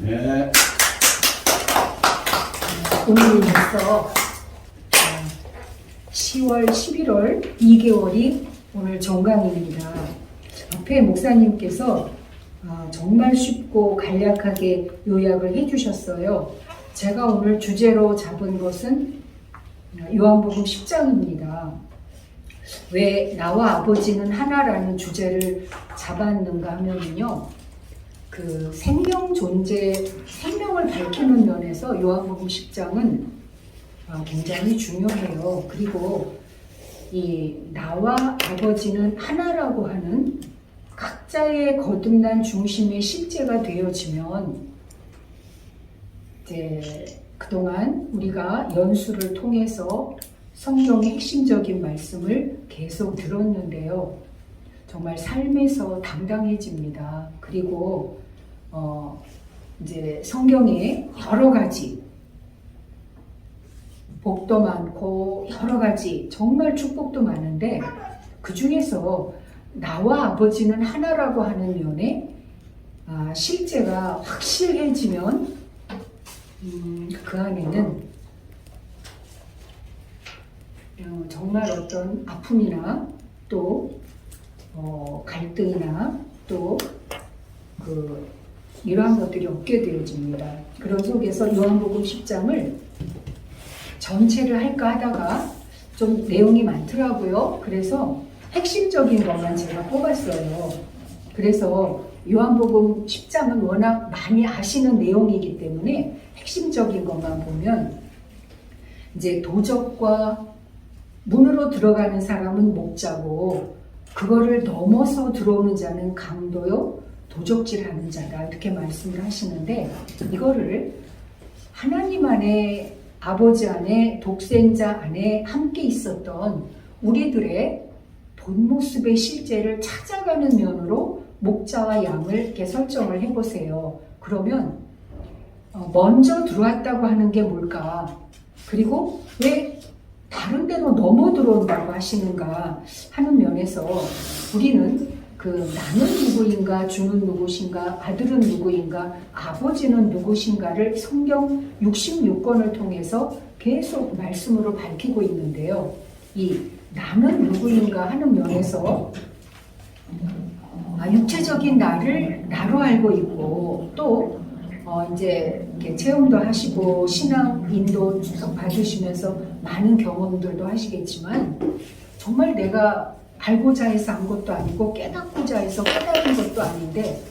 네. 오늘이 벌써 10월, 11월 2개월이 오늘 정강입니다. 앞에 목사님께서 정말 쉽고 간략하게 요약을 해주셨어요. 제가 오늘 주제로 잡은 것은 요한복음 10장입니다. 왜 나와 아버지는 하나라는 주제를 잡았는가 하면요, 그 생명 존재, 생명을 밝히는 면에서 요한복음 10장은 굉장히 중요해요. 그리고 이 나와 아버지는 하나라고 하는 각자의 거듭난 중심의 실제가 되어지면, 이제 그동안 우리가 연수를 통해서 성경의 핵심적인 말씀을 계속 들었는데요. 정말 삶에서 당당해집니다. 그리고 이제 성경에 여러 가지 복도 많고 여러 가지 정말 축복도 많은데, 그 중에서 나와 아버지는 하나라고 하는 면에 실제가 확실해지면 그 안에는 정말 어떤 아픔이나 또 갈등이나 또 이러한 것들이 없게 되어집니다. 그런 속에서 요한복음 10장을 전체를 할까 하다가 좀 내용이 많더라고요. 그래서 핵심적인 것만 제가 뽑았어요. 그래서 요한복음 10장은 워낙 많이 아시는 내용이기 때문에 핵심적인 것만 보면, 이제 도적과 문으로 들어가는 사람은 목자고 그거를 넘어서 들어오는 자는 강도요 도적질하는 자다, 이렇게 말씀을 하시는데, 이거를 하나님 안에, 아버지 안에, 독생자 안에 함께 있었던 우리들의 본 모습의 실제를 찾아가는 면으로 목자와 양을 이렇게 설정을 해보세요. 그러면 먼저 들어왔다고 하는 게 뭘까? 그리고 왜 다른 데로 넘어 들어온다고 하시는가 하는 면에서 우리는 나는 누구인가, 주는 누구신가, 아들은 누구인가, 아버지는 누구신가를 성경 66권을 통해서 계속 말씀으로 밝히고 있는데요. 이 나는 누구인가 하는 면에서 육체적인 나를 나로 알고 있고, 또 이제 이렇게 체험도 하시고 신앙 인도 받으시면서 많은 경험들도 하시겠지만, 정말 내가 알고자 해서 안 것도 아니고 깨닫고자 해서 깨달은 것도 아닌데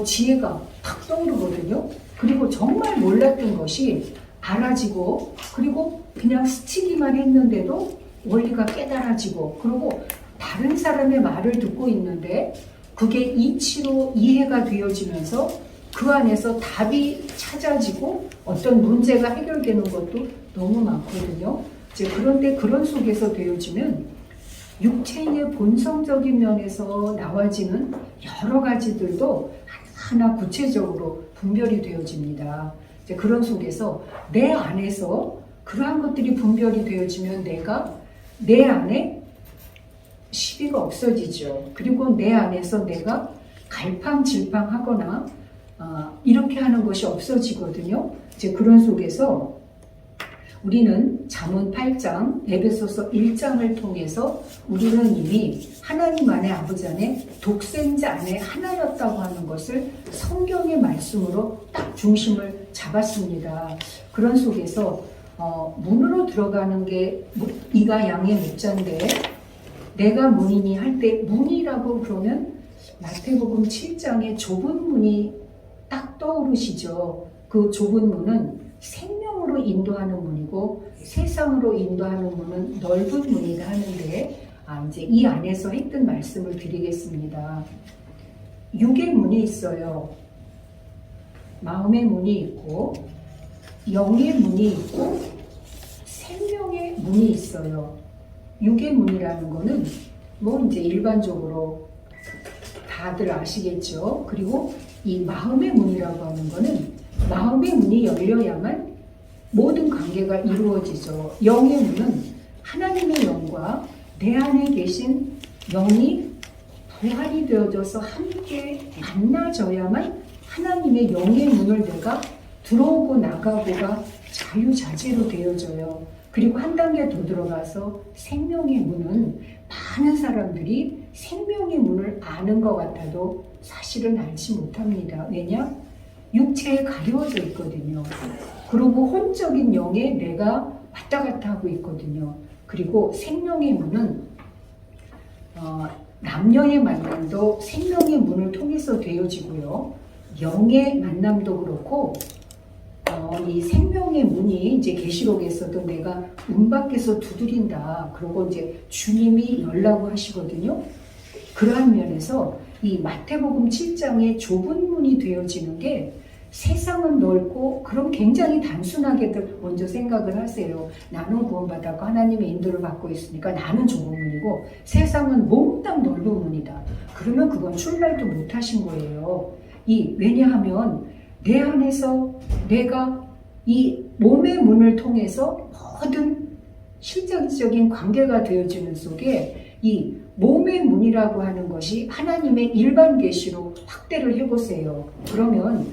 지혜가 탁 떠오르거든요. 그리고 정말 몰랐던 것이 알아지고, 그리고 그냥 스치기만 했는데도 원리가 깨달아지고, 그리고 다른 사람의 말을 듣고 있는데 그게 이치로 이해가 되어지면서 그 안에서 답이 찾아지고 어떤 문제가 해결되는 것도 너무 많거든요. 이제 그런데 그런 속에서 되어지면 육체의 본성적인 면에서 나와지는 여러 가지들도 하나 구체적으로 분별이 되어집니다. 이제 그런 속에서 내 안에서 그러한 것들이 분별이 되어지면 내 안에 시비가 없어지죠. 그리고 내 안에서 내가 갈팡질팡하거나 이렇게 하는 것이 없어지거든요. 이제 그런 속에서 우리는 잠언 8장, 에베소서 1장을 통해서 우리는 이미 하나님 안에, 아버지 안에, 독생자 안에 하나였다고 하는 것을 성경의 말씀으로 딱 중심을 잡았습니다. 그런 속에서 문으로 들어가는 게 이가 양의 목자인데 내가 문이니 할 때, 문이라고 그러면 마태복음 7장에 좁은 문이 딱 떠오르시죠. 그 좁은 문은 생명으로 인도하는 문이고 세상으로 인도하는 문은 넓은 문이다 하는데, 이제 이 안에서 했던 말씀을 드리겠습니다. 육의 문이 있어요. 마음의 문이 있고 영의 문이 있고 생명의 문이 있어요. 육의 문이라는 거는 이제 일반적으로 다들 아시겠죠. 그리고 이 마음의 문이라고 하는 거는 마음의 문이 열려야만 모든 관계가 이루어지죠. 영의 문은 하나님의 영과 내 안에 계신 영이 부활이 되어져서 함께 만나져야만 하나님의 영의 문을 내가 들어오고 나가고가 자유자재로 되어져요. 그리고 한 단계 더 들어가서 생명의 문은 많은 사람들이 생명의 문을 아는 것 같아도 사실은 알지 못합니다. 왜냐? 육체에 가려워져 있거든요. 그리고 혼적인 영에 내가 왔다 갔다 하고 있거든요. 그리고 생명의 문은 남녀의 만남도 생명의 문을 통해서 되어지고요. 영의 만남도 그렇고 이 생명의 문이 이제 계시록에서도 내가 문 밖에서 두드린다. 그러고 이제 주님이 열라고 하시거든요. 그러한 면에서 이 마태복음 7장의 좁은 문이 되어지는 게 세상은 넓고 그럼 굉장히 단순하게들 먼저 생각을 하세요. 나는 구원받았고 하나님의 인도를 받고 있으니까 나는 좁은 문이고 세상은 몽땅 넓은 문이다. 그러면 그건 출발도 못 하신 거예요. 왜냐하면 내 안에서 내가 이 몸의 문을 통해서 모든 실질적인 관계가 되어지는 속에 이 몸의 문이라고 하는 것이 하나님의 일반 계시로 확대를 해보세요. 그러면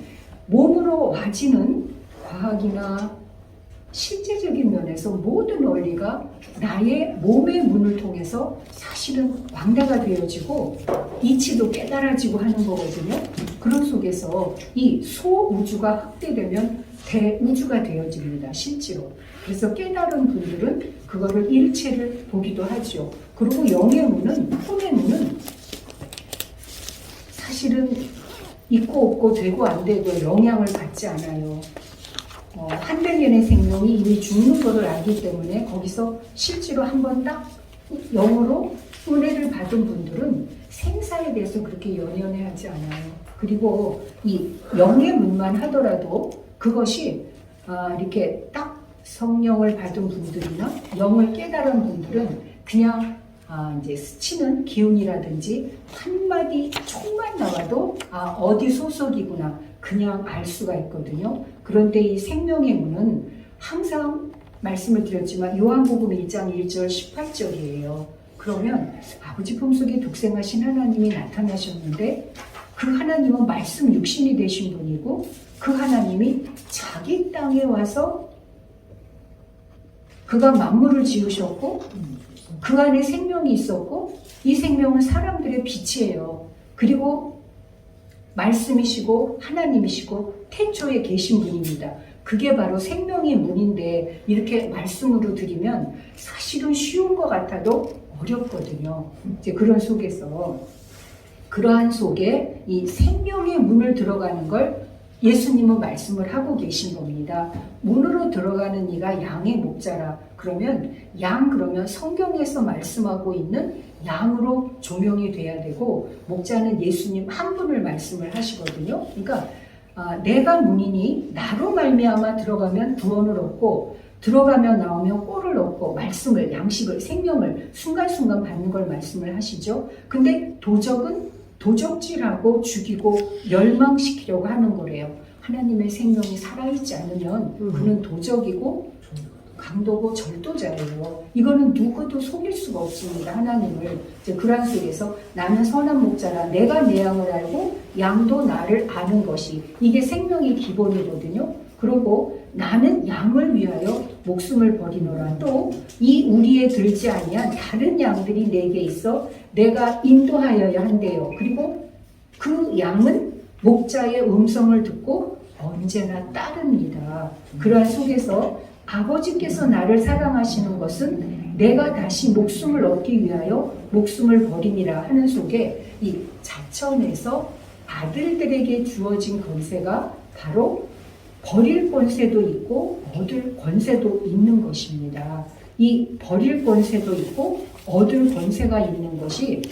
몸으로 와지는 과학이나 실제적인 면에서 모든 원리가 나의 몸의 문을 통해서 사실은 왕래가 되어지고 이치도 깨달아지고 하는 거거든요. 그런 속에서 이 소우주가 확대되면 대우주가 되어집니다. 실제로. 그래서 깨달은 분들은 그거를 일체를 보기도 하죠. 그리고 영의 문은, 품의 문은 사실은 있고 없고 되고 안 되고 영향을 받지 않아요. 한백년의 생명이 이미 죽는 것을 알기 때문에 거기서 실제로 한번 딱 영으로 은혜를 받은 분들은 생사에 대해서 그렇게 연연해하지 않아요. 그리고 이 영의 문만 하더라도 그것이 이렇게 딱 성령을 받은 분들이나 영을 깨달은 분들은 그냥 이제 스치는 기운이라든지 한마디 총만 나와도 어디 소속이구나 그냥 알 수가 있거든요. 그런데 이 생명의 문은 항상 말씀을 드렸지만 요한복음 1장 1절 18절이에요. 그러면 아버지 품속에 독생하신 하나님이 나타나셨는데 그 하나님은 말씀 육신이 되신 분이고 그 하나님이 자기 땅에 와서 그가 만물을 지으셨고 그 안에 생명이 있었고 이 생명은 사람들의 빛이에요. 그리고 말씀이시고 하나님이시고 태초에 계신 분입니다. 그게 바로 생명의 문인데 이렇게 말씀으로 드리면 사실은 쉬운 것 같아도 어렵거든요. 이제 그런 속에서 그러한 속에 이 생명의 문을 들어가는 걸 예수님은 말씀을 하고 계신 겁니다. 문으로 들어가는 이가 양의 목자라. 그러면 그러면 성경에서 말씀하고 있는 양으로 조명이 돼야 되고 목자는 예수님 한 분을 말씀을 하시거든요. 그러니까 내가 문이니 나로 말미암아 들어가면 구원을 얻고 들어가면 나오면 꼴을 얻고 말씀을 양식을 생명을 순간순간 받는 걸 말씀을 하시죠. 근데 도적은 도적질하고 죽이고 멸망시키려고 하는 거래요. 하나님의 생명이 살아있지 않으면 그는 도적이고 강도고 절도자예요. 이거는 누구도 속일 수가 없습니다. 하나님을. 이제 그런 속에서 나는 선한 목자라 내가 내 양을 알고 양도 나를 아는 것이 이게 생명의 기본이거든요. 그리고 나는 양을 위하여 목숨을 버리노라. 또 이 우리에 들지 아니한 다른 양들이 내게 있어 내가 인도하여야 한대요. 그리고 그 양은 목자의 음성을 듣고 언제나 따릅니다. 그러한 속에서 아버지께서 나를 사랑하시는 것은 내가 다시 목숨을 얻기 위하여 목숨을 버림이라 하는 속에 이 자천에서 아들들에게 주어진 권세가 바로 버릴 권세도 있고 얻을 권세도 있는 것입니다. 이 버릴 권세도 있고 얻을 권세가 있는 것이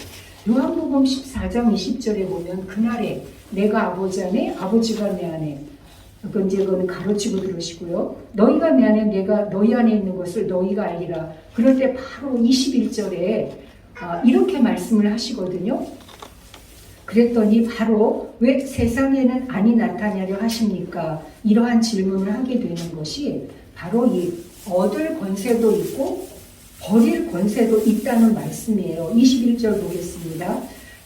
요한복음 14장 20절에 보면 그날에 내가 아버지 안에 아버지가 내 안에 그건 가로치고 들으시고요. 너희가 내 안에 내가 너희 안에 있는 것을 너희가 알리라. 그럴 때 바로 21절에 이렇게 말씀을 하시거든요. 그랬더니 바로 왜 세상에는 안이 나타나려 하십니까? 이러한 질문을 하게 되는 것이 바로 이 얻을 권세도 있고 버릴 권세도 있다는 말씀이에요. 21절 보겠습니다.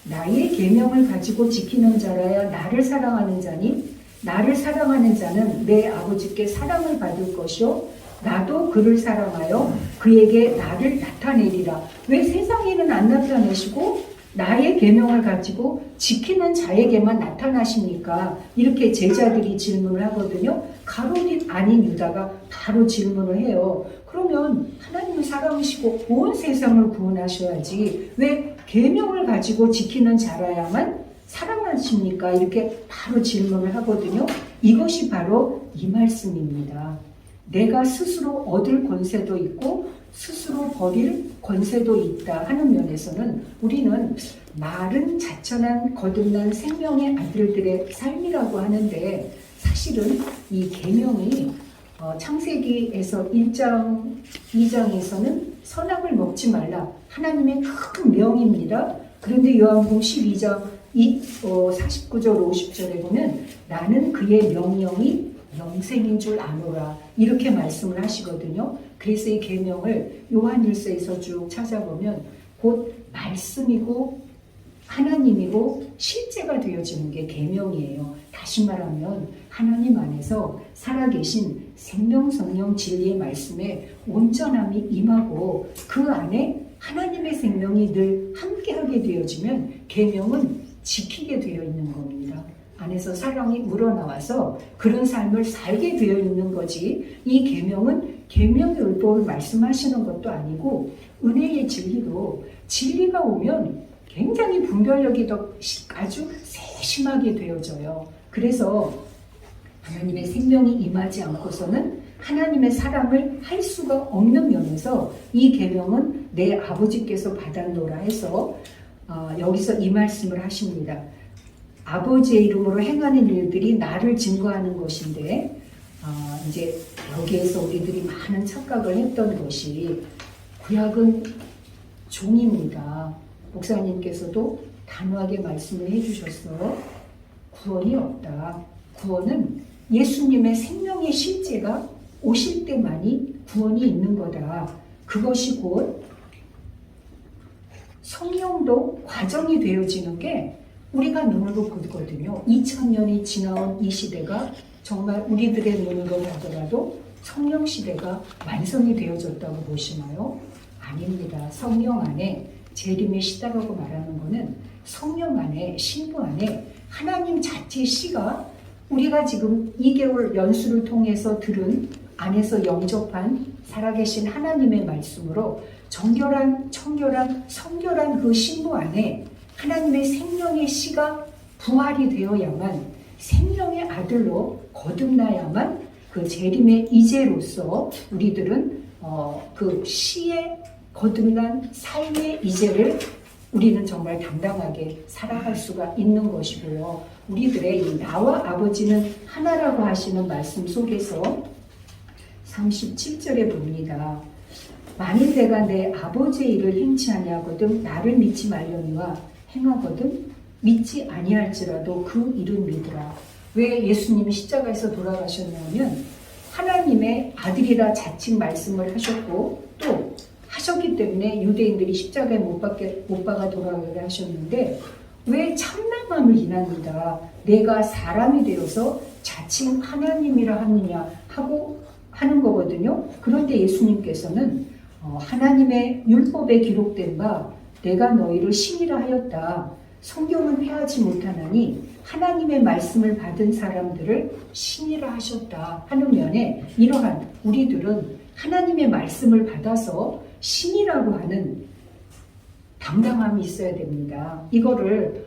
나의 계명을 가지고 지키는 자라야 나를 사랑하는 자니 나를 사랑하는 자는 내 아버지께 사랑을 받을 것이요 나도 그를 사랑하여 그에게 나를 나타내리라. 왜 세상에는 안 나타내시고 나의 계명을 가지고 지키는 자에게만 나타나십니까? 이렇게 제자들이 질문을 하거든요. 가룟 아닌 유다가 바로 질문을 해요. 그러면 하나님은 사랑하시고 온 세상을 구원하셔야지 왜 계명을 가지고 지키는 자라야만 사랑하십니까? 이렇게 바로 질문을 하거든요. 이것이 바로 이 말씀입니다. 내가 스스로 얻을 권세도 있고 스스로 버릴 권세도 있다 하는 면에서는 우리는 말은 자천한 거듭난 생명의 아들들의 삶이라고 하는데 사실은 이 계명이 창세기에서 1장, 2장에서는 선악을 먹지 말라 하나님의 큰 명입니다. 그런데 요한복음 12장 49절 50절에 보면 나는 그의 명령이 영생인 줄 아노라 이렇게 말씀을 하시거든요. 그래서 이 계명을 요한일서에서 쭉 찾아보면 곧 말씀이고 하나님이고 실제가 되어지는 게 계명이에요. 다시 말하면 하나님 안에서 살아계신 생명 성령 진리의 말씀에 온전함이 임하고 그 안에 하나님의 생명이 늘 함께하게 되어지면 계명은 지키게 되어 있는 겁니다. 안에서 사랑이 우러나와서 그런 삶을 살게 되어 있는 거지 이 계명은 계명의 율법을 말씀하시는 것도 아니고 은혜의 진리도 진리가 오면 굉장히 분별력이 더 아주 세심하게 되어져요. 그래서 하나님의 생명이 임하지 않고서는 하나님의 사랑을 할 수가 없는 면에서 이 계명은 내 아버지께서 받았노라 해서 여기서 이 말씀을 하십니다. 아버지의 이름으로 행하는 일들이 나를 증거하는 것인데 이제 여기에서 우리들이 많은 착각을 했던 것이 구약은 종입니다. 목사님께서도 단호하게 말씀을 해주셨어. 구원이 없다. 구원은 예수님의 생명의 실제가 오실 때만이 구원이 있는 거다. 그것이 곧 성령도 과정이 되어지는 게 우리가 눈으로 보거든요. 2000년이 지나온 이 시대가 정말 우리들의 눈으로 보더라도 성령 시대가 완성이 되어졌다고 보시나요? 아닙니다. 성령 안에 재림의 시다라고 말하는 것은 성령 안에 신부 안에 하나님 자체의 씨가 우리가 지금 2개월 연수를 통해서 들은 안에서 영접한 살아계신 하나님의 말씀으로 정결한 청결한 성결한 그 신부 안에 하나님의 생명의 씨가 부활이 되어야만 생명의 아들로 거듭나야만 그 재림의 이제로서 우리들은 그 씨의 거듭난 삶의 이제를 우리는 정말 당당하게 살아갈 수가 있는 것이고요. 우리들의 이 나와 아버지는 하나라고 하시는 말씀 속에서 37절에 봅니다. 만일 내가 내 아버지의 일을 행치 아니하거든 나를 믿지 말려니와 행하거든 믿지 아니할지라도 그 일은 믿으라. 왜 예수님이 십자가에서 돌아가셨냐면 하나님의 아들이라 자칭 말씀을 하셨고 또 하셨기 때문에 유대인들이 십자가에 못 박아 돌아가게 하셨는데 왜 참남함을 인합니다. 내가 사람이 되어서 자칭 하나님이라 하느냐 하고 하는 거거든요. 그런데 예수님께서는 하나님의 율법에 기록된 바 내가 너희를 신이라 하였다. 성경은 회하지 못하나니 하나님의 말씀을 받은 사람들을 신이라 하셨다 하는 면에 이러한 우리들은 하나님의 말씀을 받아서 신이라고 하는 당당함이 있어야 됩니다. 이거를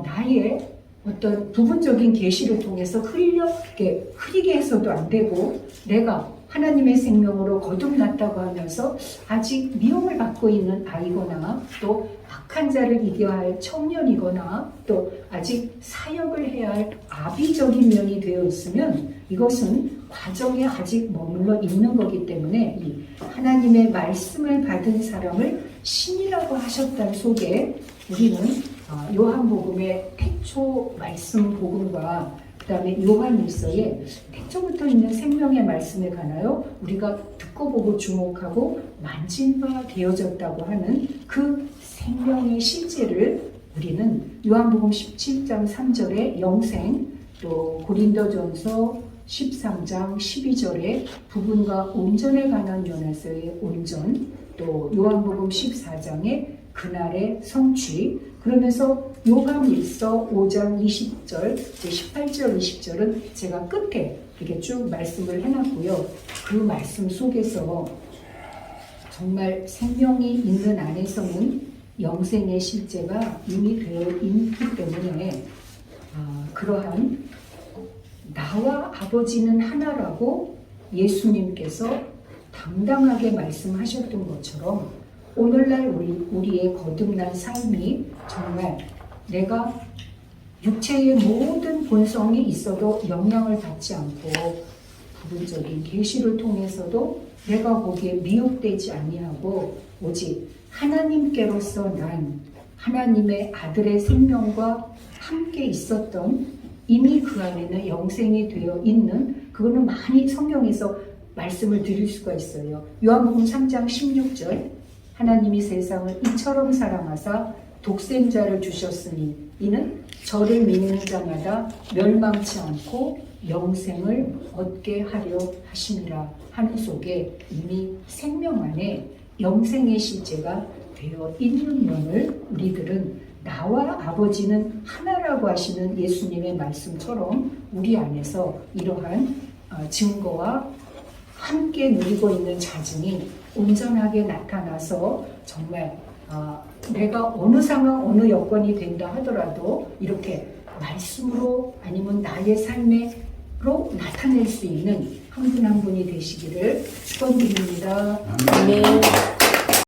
나의 어떤 부분적인 계시를 통해서 흐리게 해서도 안 되고 내가 하나님의 생명으로 거듭났다고 하면서 아직 미움을 받고 있는 아이거나 또 악한 자를 이겨야 할 청년이거나 또 아직 사역을 해야 할 아비적인 면이 되어 있으면 이것은 과정에 아직 머물러 있는 거기 때문에 이 하나님의 말씀을 받은 사람을 신이라고 하셨다는 속에 우리는 요한복음의 태초 말씀 복음과 그 다음에 요한일서에 태초부터 있는 생명의 말씀에 관하여 우리가 듣고 보고 주목하고 만진 바 되어졌다고 하는 그 생명의 실제를 우리는 요한복음 17장 3절에 영생, 또 고린도전서 13장 12절에 부분과 온전에 관한 면에서의 온전, 또 요한복음 14장에 그날의 성취, 그러면서 요한일서 5장 20절, 18절, 20절은 제가 끝에 이렇게 쭉 말씀을 해놨고요. 그 말씀 속에서 정말 생명이 있는 안에서는 영생의 실제가 이미 되어 있기 때문에 그러한 나와 아버지는 하나라고 예수님께서 당당하게 말씀하셨던 것처럼 오늘날 우리의 거듭난 삶이 정말 내가 육체의 모든 본성이 있어도 영향을 받지 않고 부분적인 계시를 통해서도 내가 거기에 미혹되지 아니하고 오직 하나님께로서 난 하나님의 아들의 생명과 함께 있었던 이미 그 안에는 영생이 되어 있는, 그거는 많이 성경에서 말씀을 드릴 수가 있어요. 요한복음 3장 16절, 하나님이 세상을 이처럼 사랑하사 독생자를 주셨으니 이는 저를 믿는 자마다 멸망치 않고 영생을 얻게 하려 하심이라 하는 속에 이미 생명 안에 영생의 실제가 되어 있는 면을 우리들은 나와 아버지는 하나라고 하시는 예수님의 말씀처럼 우리 안에서 이러한 증거와 함께 누리고 있는 자증이 온전하게 나타나서 정말 내가 어느 상황 어느 여건이 된다 하더라도 이렇게 말씀으로 아니면 나의 삶으로 나타낼 수 있는 한 분 한 분이 되시기를 축원드립니다. 아멘.